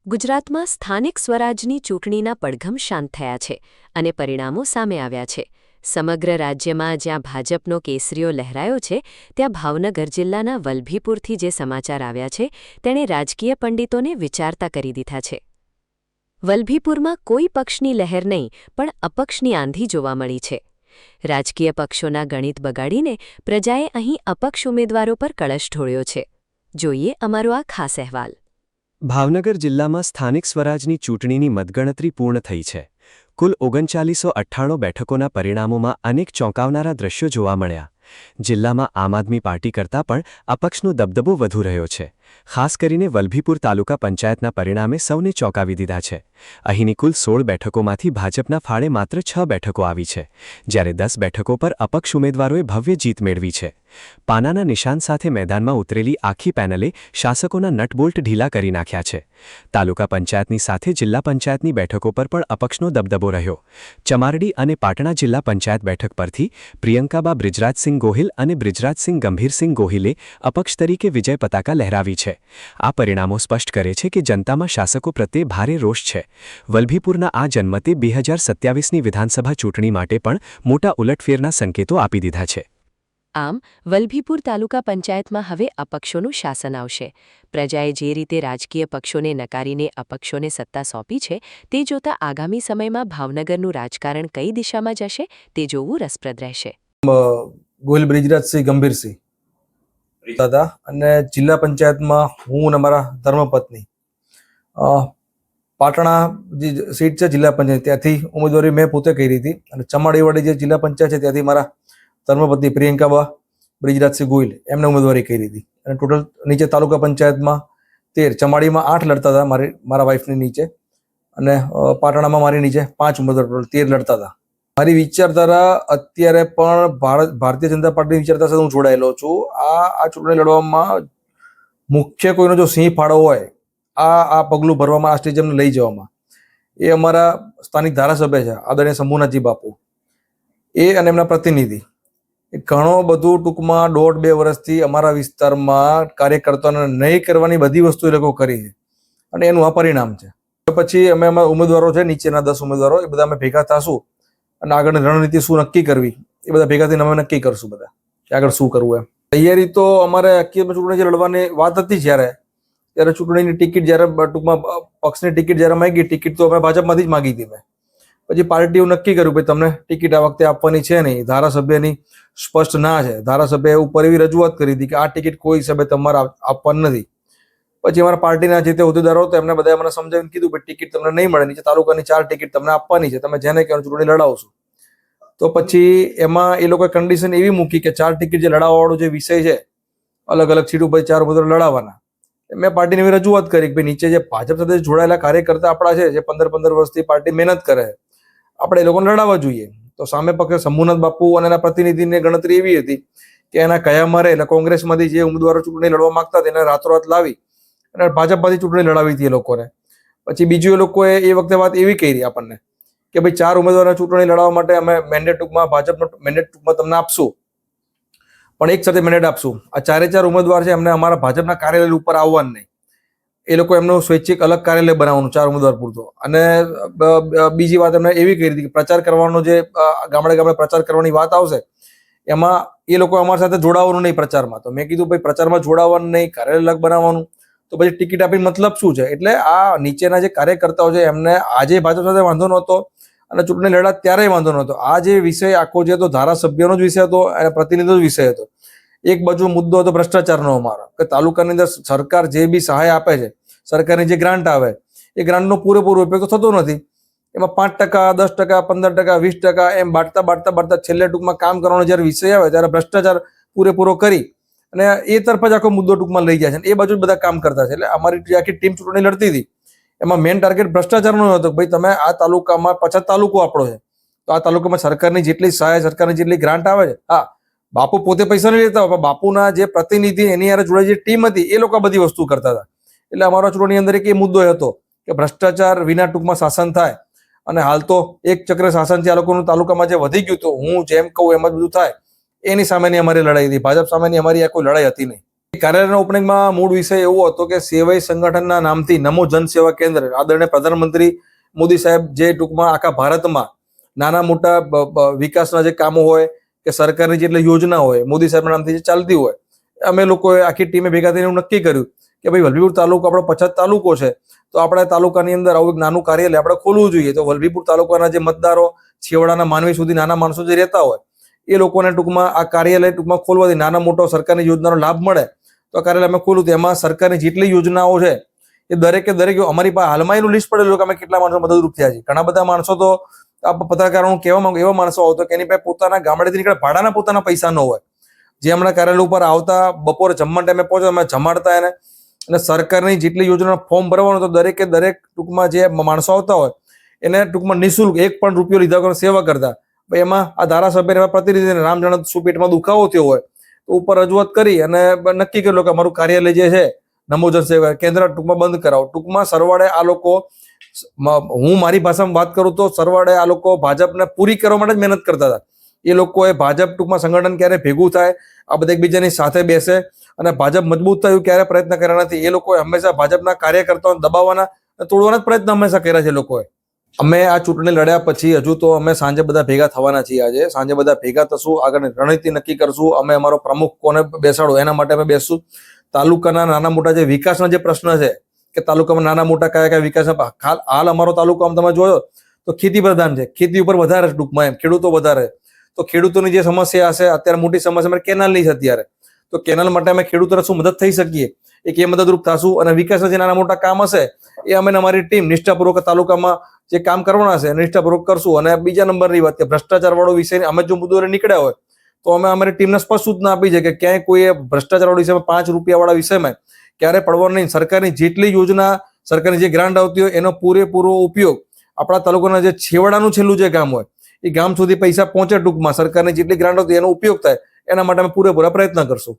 ગુજરાતમાં સ્થાનિક સ્વરાજની ચૂંટણીના પડઘમ શાંત થયા છે અને પરિણામો સામે આવ્યા છે. સમગ્ર રાજ્યમાં જ્યાં ભાજપનો કેસરીઓ લહેરાયો છે, ત્યાં ભાવનગર જિલ્લાના વલભીપુરથી જે સમાચાર આવ્યા છે, તેણે રાજકીય પંડિતોને વિચારતા કરી દીધા છે. વલભીપુરમાં કોઈ પક્ષની લહેર નહીં, પણ અપક્ષની આંધી જોવા મળી છે. રાજકીય પક્ષોના ગણિત બગાડીને પ્રજાએ અહીં અપક્ષ ઉમેદવારો પર કળશ ઢોળ્યો છે. જોઈએ અમારો આ ખાસ અહેવાલ. ભાવનગર જિલ્લામાં સ્થાનિક સ્વરાજની ચૂંટણીની મતગણતરી પૂર્ણ થઈ છે. કુલ 3998 બેઠકોના પરિણામોમાં અનેક ચોંકાવનારા દ્રશ્યો જોવા મળ્યા. જિલ્લામાં આમ આદમી પાર્ટી કરતાં પણ અપક્ષનો દબદબો વધુ રહ્યો છે. ખાસ કરીને વલભીપુર તાલુકા પંચાયતના પરિણામે સૌને ચોંકાવી દીધા છે. અહીંની કુલ 16 બેઠકોમાંથી ભાજપના ફાળે માત્ર 6 બેઠકો આવી છે, જ્યારે 10 બેઠકો પર અપક્ષ ઉમેદવારોએ ભવ્ય જીત મેળવી છે. પાનાના નિશાન સાથે મેદાનમાં ઉતરેલી આખી પેનલે શાસકોના નટબોલ્ટ ઢીલા કરી નાખ્યા છે. તાલુકા પંચાયતની સાથે જિલ્લા પંચાયતની બેઠકો પર પણ અપક્ષનો દબદબો રહ્યો. ચમારડી અને પાટણા જિલ્લા પંચાયત બેઠક પરથી પ્રિયંકાબા બ્રિજરાજસિંહ ગોહિલ અને બ્રિજરાજસિંહ ગંભીરસિંહ ગોહિલે અપક્ષ તરીકે વિજય પતાકા લહેરાવી છે. આ પરિણામો સ્પષ્ટ કરે છે કે જનતામાં શાસકો પ્રત્યે ભારે રોષ છે. વલભીપુરના આ જનમતે 2027ની વિધાનસભા ચૂંટણી માટે પણ મોટા ઉલટફેરના સંકેતો આપી દીધા છે. આમ વલભીપુર તાલુકા પંચાયતમાં હવે અપક્ષોનું શાસન આવશે. પ્રજાએ જે રીતે રાજકીય પક્ષોને નકારીને અપક્ષોને સત્તા સોંપી છે, તે જોતા આગામી સમયમાં ભાવનગરનું રાજકારણ કઈ દિશામાં જશે તે જોવું રસપ્રદ રહેશે. ગોહિલ બ્રિજરાજસિંહ ગંભીરસિંહ દાદા અને જિલ્લા પંચાયતમાં હું અને મારા ધર્મપત્ની પાટણા જે સીટ છે જિલ્લા પંચાયત, ત્યાંથી ઉમેદવારી મેં પોતે કરી હતી. અને ચમાડીવાડી જે જિલ્લા પંચાયત છે ત્યાંથી મારા ધર્મપત્ની પ્રિયંકાબા બ્રિજરાજસિંહ ગોહિલ એમને ઉમેદવારી કરી હતી. અને ટોટલ નીચે તાલુકા પંચાયતમાં 13, ચમાડીમાં 8 લડતા હતા મારા વાઇફની નીચે, અને પાટણામાં મારી નીચે 5 ઉમેદવાર ટોટલ 13 લડતા હતા. મારી વિચારધારા અત્યારે પણ ભારતીય જનતા પાર્ટીની વિચારધારા સાથે હું જોડાયેલો છું. આ ચૂંટણી લડવામાં મુખ્ય કોઈનો જો સિંહ ફાળો હોય આ પગલું ભરવામાં, આ સ્ટેજ અમને લઈ જવામાં, એ અમારા સ્થાનિક ધારાસભ્ય છે આદરણીય શંભુનાથજી બાપુ, એ અને એમના પ્રતિનિધિ. ઘણો બધું ટૂંકમાં 1.5-2 વર્ષથી અમારા વિસ્તારમાં કાર્યકર્તાઓને નહીં કરવાની બધી વસ્તુ એ લોકો કરી છે, અને એનું આ પરિણામ છે. પછી અમે ઉમેદવારો છે નીચેના 10 ઉમેદવારો, એ બધા અમે ભેગા થશું અને આગળની રણનીતિ શું નક્કી કરવી એ બધા ભેગા થઈને અમે નક્કી કરશું બધા કે આગળ શું કરવું એમ. તૈયારી તો અમારે ચૂંટણી જે લડવાની વાત હતી ત્યારે ચૂંટણીની ટિકિટ જ્યારે ટૂંકમાં પક્ષની ટિકિટ જ્યારે માંગી, ટિકિટ તો અમે ભાજપમાંથી જ માંગી હતી મેં. પછી પાર્ટીઓ નક્કી કર્યું ભાઈ તમને ટિકિટ આ વખતે આપવાની છે નહીં, ધારાસભ્યની સ્પષ્ટ ના છે. ધારાસભ્યએ ઉપર એવી રજૂઆત કરી હતી કે આ ટિકિટ કોઈ હિસાબે તમારે આપવાની નથી. પછી અમારા પાર્ટીના જે તે હોદ્દેદારો હતા એમને બધાએ મને સમજાવીને કીધું કે ટિકિટ તમને નહીં મળે, નીચે તાલુકાની 4 ટિકિટ તમને આપવાની છે, તમે જેને કહેવાનું ચૂંટણી લડાવશો. તો પછી એમાં એ લોકોએ કન્ડિશન એવી મૂકી કે 4 ટિકિટ જે લડાવવાવાળો જે વિષય છે, અલગ અલગ સીટ ઉપર 4 ઉમેદવારો લડાવવાના. મેં પાર્ટીને એવી રજૂઆત કરી કે ભાઈ નીચે જે ભાજપ સાથે જોડાયેલા કાર્યકર્તા આપણા છે, જે 15-15 વર્ષથી પાર્ટી મહેનત કરે, આપણે એ લોકોને લડાવવા જોઈએ. તો સામે પક્ષે શંભુનાથ બાપુ અને એના પ્રતિનિધિની ગણતરી એવી હતી કે એના કયા મારે એટલે કોંગ્રેસમાંથી જે ઉમેદવારો ચૂંટણી લડવા માંગતા હતા એને રાતોરાત લાવી અને ભાજપમાંથી ચૂંટણી લડાવી હતી એ લોકોને. પછી બીજું એ લોકોએ એ વખતે વાત એવી કરી આપણને કે ભાઈ 4 ઉમેદવારોને ચૂંટણી લડવા માટે અમે મેન્ડેટ ટૂંકમાં ભાજપનો મેન્ડેટ ટૂંકમાં તમને આપશું, પણ એક સાથે મેન્ડેટ આપશું. આ 4 ઉમેદવાર છે એમને અમારા ભાજપના કાર્યાલય ઉપર આવવાનું નહીં, એ લોકો એમનું સ્વૈચ્છિક અલગ કાર્યાલય બનાવવાનું 4 ઉમેદવાર પૂરતો. અને બીજી વાત એમને એવી કરી હતી કે પ્રચાર કરવાનો જે ગામડે ગામડે પ્રચાર કરવાની વાત આવશે એમાં એ લોકો અમારી સાથે જોડાવાનું નહીં પ્રચારમાં. તો મેં કીધું ભાઈ પ્રચારમાં જોડાવાનું નહીં, કાર્યાલય અલગ બનાવવાનું, તો પછી ટિકિટ આપીને મતલબ શું છે? એટલે આ નીચેના જે કાર્યકર્તાઓ છે એમને આજે ભાજપ સાથે વાંધો નહોતો અને ચૂંટણી લડત ત્યારે વાંધો નહોતો. આ જે વિષય આખો જે હતો ધારાસભ્યનો જ વિષય હતો અને પ્રતિનિધિનો જ વિષય હતો. એક બાજુ મુદ્દો હતો ભ્રષ્ટાચારનો અમારો, કે તાલુકાની અંદર સરકાર જે બી સહાય આપે છે, સરકારની જે ગ્રાન્ટ આવે એ ગ્રાન્ટનો પૂરેપૂરો ઉપયોગ તો થતો નથી. એમાં 5%, 10%, 15%, 20% એમ બાંટતા છેલ્લે ટૂંકમાં કામ કરવાનો જ્યારે વિષય આવે ત્યારે ભ્રષ્ટાચાર પૂરેપૂરો કરી અને એ તરફ જ આખો મુદ્દો ટૂંકમાં લઈ જાય છે. એ બાજુ બધા કામ કરતા છે. એટલે અમારી જે આખી ટીમ ચૂંટણી લડતી હતી એમાં મેઇન ટાર્ગેટ ભ્રષ્ટાચારનો હતો. ભાઈ તમે આ તાલુકામાં 50 તાલુકો આપણો છે, તો આ તાલુકામાં સરકારની જેટલી સહાય, સરકારની જેટલી ગ્રાન્ટ આવે છે, હા બાપુ પોતે પૈસા નહીં લેતા હોય, બાપુના જે પ્રતિનિધિ એની યારે જોડે જે ટીમ હતી એ લોકો બધી વસ્તુ કરતા હતા. એટલે અમારા ચૂંટણી અંદર એક એ મુદ્દો હતો કે ભ્રષ્ટાચાર વિના ટૂંકમાં શાસન થાય. અને હાલ તો એક ચક્ર શાસન છે આ લોકોનું તાલુકામાં જે વધી ગયું, તો હું જેમ કહું એમ જ બધું થાય, એની સામેની અમારી લડાઈ હતી. ભાજપ સામેની અમારી આ કોઈ લડાઈ હતી નહીં. કાર્યાલયના ઓપનિંગમાં મૂળ વિષય એવો હતો કે સેવાઈ સંગઠનના નામથી નમો જન સેવા કેન્દ્ર આદરણીય પ્રધાનમંત્રી મોદી સાહેબ જે ટૂંકમાં આખા ભારતમાં નાના મોટા વિકાસના જે કામો હોય કે સરકારની જેટલી યોજના હોય મોદી સાહેબના નામથી જે ચાલતી હોય, અમે લોકોએ આખી ટીમે ભેગા થઈને એવું નક્કી કર્યું કે ભાઈ વલભીપુર તાલુકો આપણો 50 તાલુકો છે, તો આપણે તાલુકાની અંદર આવું એક નાનું કાર્યાલય આપણે ખોલવું જોઈએ. તો વલભીપુર તાલુકાના જે મતદારો, છેવાડાના માનવી સુધી નાના માણસો જે રહેતા હોય એ લોકોને ટૂંકમાં આ કાર્યાલય ટૂંકમાં ખોલવાથી નાના મોટો સરકારની યોજનાનો લાભ મળે. તો આ કાર્યાલય અમે ખોલ્યું. એમાં સરકારની જેટલી યોજનાઓ છે એ દરેકે દરેક અમારી પાસે હાલમાં એનું લિસ્ટ પડેલું કે અમે કેટલા માણસો મદદરૂપ થયા છે. ઘણા બધા માણસો તો આ પત્રકારોનું કહેવા માંગુ એવા માણસો આવતો કે એની પાસે પોતાના ગામડેથી નીકળે ભાડાના પોતાના પૈસા ન હોય, જે હમણાં કાર્યાલય ઉપર આવતા બપોરે જમવા ટાઈમે પહોંચે અમે જમાડતા એને, અને સરકારની જેટલી યોજના ફોર્મ ભરવાનું તો દરેકે દરેક ટૂંકમાં જે માણસો આવતા હોય એને ટૂંકમાં નિઃશુલ્ક 1 પણ રૂપિયો લીધા વગર સેવા કરતા. એમાં આ ધારાસભ્ય પ્રતિનિધિને રામ જાણે શું પેટમાં દુખાવો થયો હોય તો ઉપર રજૂઆત કરી અને નક્કી કર્યું કે અમારું કાર્યાલય જે છે નમો જન સેવા કેન્દ્ર ટૂંકમાં બંધ કરાવો. ટૂંકમાં સરવાળે આ લોકો, હું મારી ભાષામાં વાત કરું તો સરવાળે આ લોકો ભાજપને પૂરી કરવા માટે જ મહેનત કરતા હતા. એ લોકોએ ભાજપ ટૂંકમાં સંગઠન ક્યારે ભેગું થાય, આ બધા એકબીજાની સાથે બેસે અને ભાજપ મજબૂત થયું ક્યારે પ્રયત્ન કર્યા નથી. એ લોકોએ હંમેશા ભાજપના કાર્યકર્તાઓને દબાવવાના, તોડવાના જ પ્રયત્ન હંમેશા કર્યા છે. લોકોએ અમે આ ચૂંટણી લડ્યા પછી હજુ તો અમે સાંજે બધા ભેગા થવાના છીએ. આજે સાંજે બધા ભેગા થશું, આગળની રણનીતિ નક્કી કરશું. અમે અમારો પ્રમુખ કોને બેસાડો એના માટે અમે બેસશું. તાલુકાના નાના મોટા જે વિકાસના જે પ્રશ્ન છે કે તાલુકામાં નાના મોટા કયા કયા વિકાસ, હાલ અમારો તાલુકો આમ તમે જોયો તો ખેતી પ્રધાન છે, ખેતી ઉપર વધારે ટૂંકમાં એમ ખેડૂતો વધારે. તો ખેડૂતોની જે સમસ્યા હશે અત્યારે મોટી સમસ્યા કેનાલની છે અત્યારે, તો કેનાલ માટે અમે ખેડૂતોને શું મદદ થઈ શકીએ એક એ મદદરૂપ થશું. અને વિકાસના જે નાના મોટા કામ હશે એ અમે અમારી ટીમ નિષ્ઠાપૂર્વક તાલુકામાં જે કામ કરવાના છે નિષ્ઠાપૂર્વક કરશું. અને બીજા નંબરની વાત કે ભ્રષ્ટાચાર વાળો વિષય અમે જો મુદ્દો નીકળ્યા હોય તો અમે અમારી ટીમને સ્પષ્ટ સૂચના આપી છે કે ક્યાંય કોઈ ભ્રષ્ટાચાર વાળા વિષયમાં 5 રૂપિયા વાળા વિષયમાં ક્યારે પડવાનું નહીં. સરકારની જેટલી યોજના, સરકારની જે ગ્રાન્ટ આવતી હોય એનો પૂરેપૂરો ઉપયોગ આપણા તાલુકાના જે છેવાડાનું છેલ્લું જે ગામ હોય એ ગામ સુધી પૈસા પહોંચે, ટૂંકમાં સરકારની જેટલી ગ્રાન્ટ આવતી એનો ઉપયોગ થાય એના માટે અમે પૂરેપૂરા પ્રયત્ન કરશું.